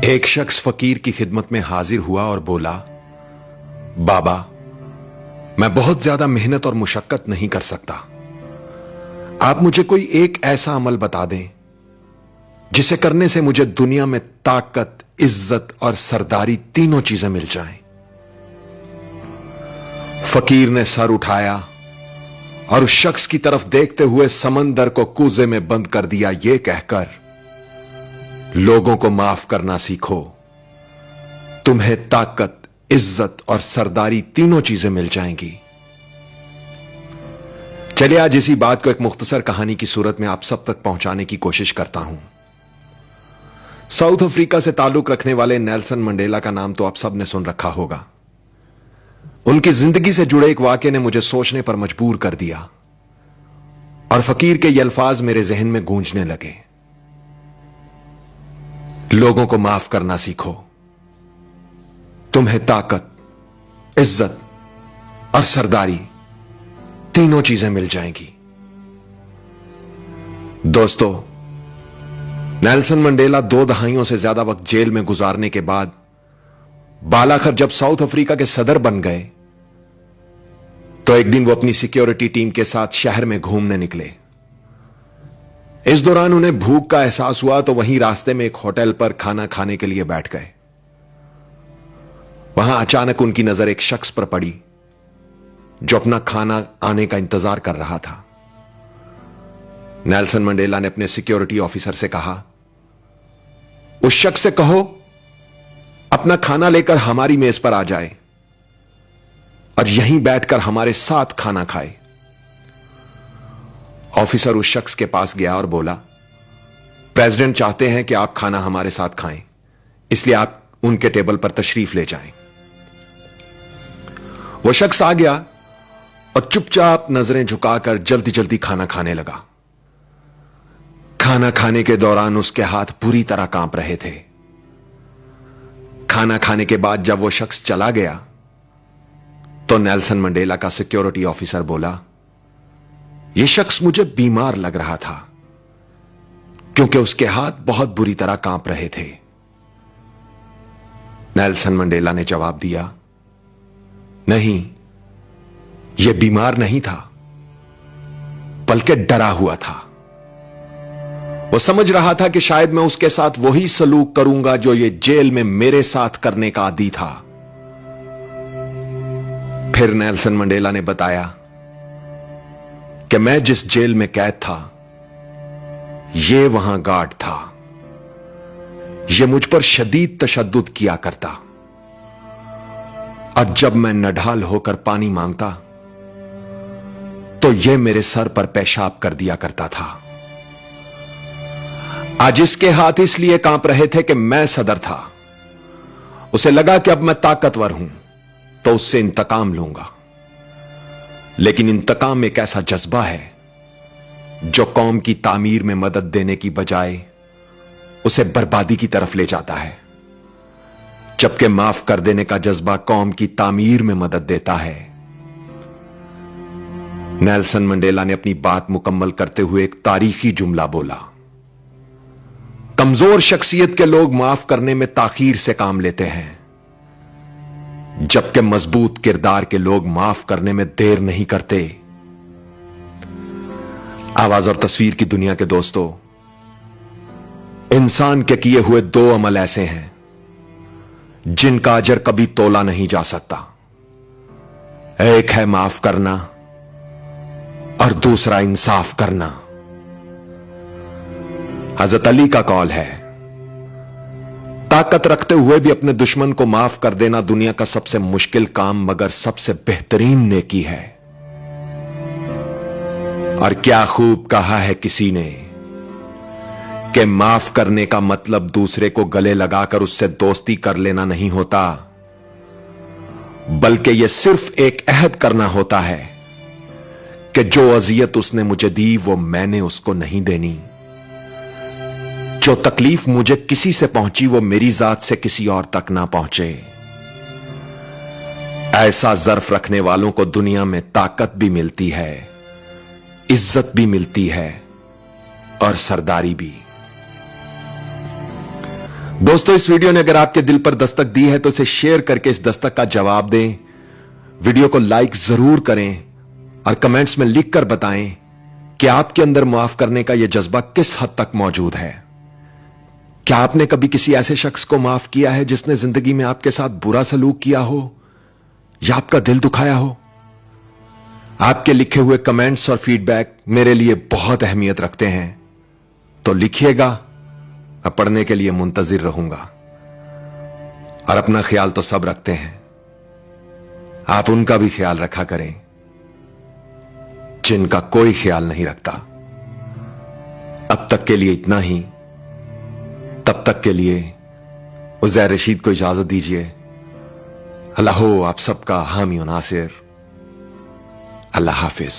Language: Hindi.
एक शख्स फकीर की खिदमत में हाजिर हुआ और बोला, बाबा, मैं बहुत ज्यादा मेहनत और मुशक्कत नहीं कर सकता। आप मुझे कोई एक ऐसा अमल बता दें जिसे करने से मुझे दुनिया में ताकत, इज्जत और सरदारी तीनों चीजें मिल जाएं। फकीर ने सर उठाया और उस शख्स की तरफ देखते हुए समंदर को कूजे में बंद कर दिया, यह कहकर, लोगों को माफ करना सीखो, तुम्हें ताकत, इज्जत और सरदारी तीनों चीजें मिल जाएंगी। चलिए आज इसी बात को एक मुख्तसर कहानी की सूरत में आप सब तक पहुंचाने की कोशिश करता हूं। साउथ अफ्रीका से ताल्लुक रखने वाले नेल्सन मंडेला का नाम तो आप सब ने सुन रखा होगा। उनकी जिंदगी से जुड़े एक वाकये ने मुझे सोचने पर मजबूर कर दिया और फकीर के ये अल्फाज मेरे जहन में गूंजने लगे। लोगों को माफ करना सीखो, तुम्हें ताकत, इज्जत और सरदारी तीनों चीजें मिल जाएंगी। दोस्तों, नेल्सन मंडेला 2 दहाइयों से ज्यादा वक्त जेल में गुजारने के बाद बालाखर जब साउथ अफ्रीका के सदर बन गए तो एक दिन वो अपनी सिक्योरिटी टीम के साथ शहर में घूमने निकले। इस दौरान उन्हें भूख का एहसास हुआ तो वहीं रास्ते में एक होटल पर खाना खाने के लिए बैठ गए। वहां अचानक उनकी नजर एक शख्स पर पड़ी जो अपना खाना आने का इंतजार कर रहा था। नेल्सन मंडेला ने अपने सिक्योरिटी ऑफिसर से कहा, उस शख्स से कहो अपना खाना लेकर हमारी मेज पर आ जाए और यहीं बैठकर हमारे साथ खाना खाए। ऑफिसर उस शख्स के पास गया और बोला, प्रेसिडेंट चाहते हैं कि आप खाना हमारे साथ खाएं, इसलिए आप उनके टेबल पर तशरीफ ले जाएं। वो शख्स आ गया और चुपचाप नजरें झुकाकर जल्दी जल्दी खाना खाने लगा। खाना खाने के दौरान उसके हाथ पूरी तरह कांप रहे थे। खाना खाने के बाद जब वो शख्स चला गया तो नेल्सन मंडेला का सिक्योरिटी ऑफिसर बोला, यह शख्स मुझे बीमार लग रहा था क्योंकि उसके हाथ बहुत बुरी तरह कांप रहे थे। नेल्सन मंडेला ने जवाब दिया, नहीं, यह बीमार नहीं था बल्कि डरा हुआ था। वो समझ रहा था कि शायद मैं उसके साथ वही सलूक करूंगा जो ये जेल में मेरे साथ करने का आदी था। फिर नेल्सन मंडेला ने बताया कि मैं जिस जेल में कैद था ये वहां गार्ड था। ये मुझ पर शदीद तशद्दुद किया करता और जब मैं नढाल होकर पानी मांगता तो ये मेरे सर पर पेशाब कर दिया करता था। आज इसके हाथ इसलिए कांप रहे थे कि मैं सदर था। उसे लगा कि अब मैं ताकतवर हूं तो उससे इंतकाम लूंगा, लेकिन इंतकाम एक ऐसा जज्बा है जो कौम की तामीर में मदद देने की बजाय उसे बर्बादी की तरफ ले जाता है, जबकि माफ कर देने का जज्बा कौम की तामीर में मदद देता है। नेल्सन मंडेला ने अपनी बात मुकम्मल करते हुए एक तारीखी जुमला बोला, कमजोर शख्सियत के लोग माफ करने में ताखीर से काम लेते हैं, जबकि मजबूत किरदार के लोग माफ करने में देर नहीं करते। आवाज और तस्वीर की दुनिया के दोस्तों, इंसान के किए हुए 2 अमल ऐसे हैं जिनका अजर कभी तोला नहीं जा सकता। एक है माफ करना और दूसरा इंसाफ करना। हजरत अली का कौल है, ताकत रखते हुए भी अपने दुश्मन को माफ कर देना दुनिया का सबसे मुश्किल काम मगर सबसे बेहतरीन नेकी है। और क्या खूब कहा है किसी ने कि माफ करने का मतलब दूसरे को गले लगाकर उससे दोस्ती कर लेना नहीं होता, बल्कि यह सिर्फ एक अहद करना होता है कि जो अजियत उसने मुझे दी वो मैंने उसको नहीं देनी। जो तकलीफ मुझे किसी से पहुंची वो मेरी जात से किसी और तक ना पहुंचे। ऐसा ज़र्फ रखने वालों को दुनिया में ताकत भी मिलती है, इज्जत भी मिलती है और सरदारी भी। दोस्तों, इस वीडियो ने अगर आपके दिल पर दस्तक दी है तो इसे शेयर करके इस दस्तक का जवाब दें। वीडियो को लाइक जरूर करें और कमेंट्स में लिखकर बताएं कि आपके अंदर माफ करने का यह जज्बा किस हद तक मौजूद है। क्या आपने कभी किसी ऐसे शख्स को माफ किया है जिसने जिंदगी में आपके साथ बुरा सलूक किया हो या आपका दिल दुखाया हो? आपके लिखे हुए कमेंट्स और फीडबैक मेरे लिए बहुत अहमियत रखते हैं, तो लिखिएगा, मैं पढ़ने के लिए मुंतजिर रहूंगा। और अपना ख्याल तो सब रखते हैं, आप उनका भी ख्याल रखा करें जिनका कोई ख्याल नहीं रखता। अब तक के लिए इतना ही। तब तक के लिए उज़ैर रशीद को इजाजत दीजिए। अल्लाह हो आप सबका हामी और नासिर। अल्लाह हाफिज।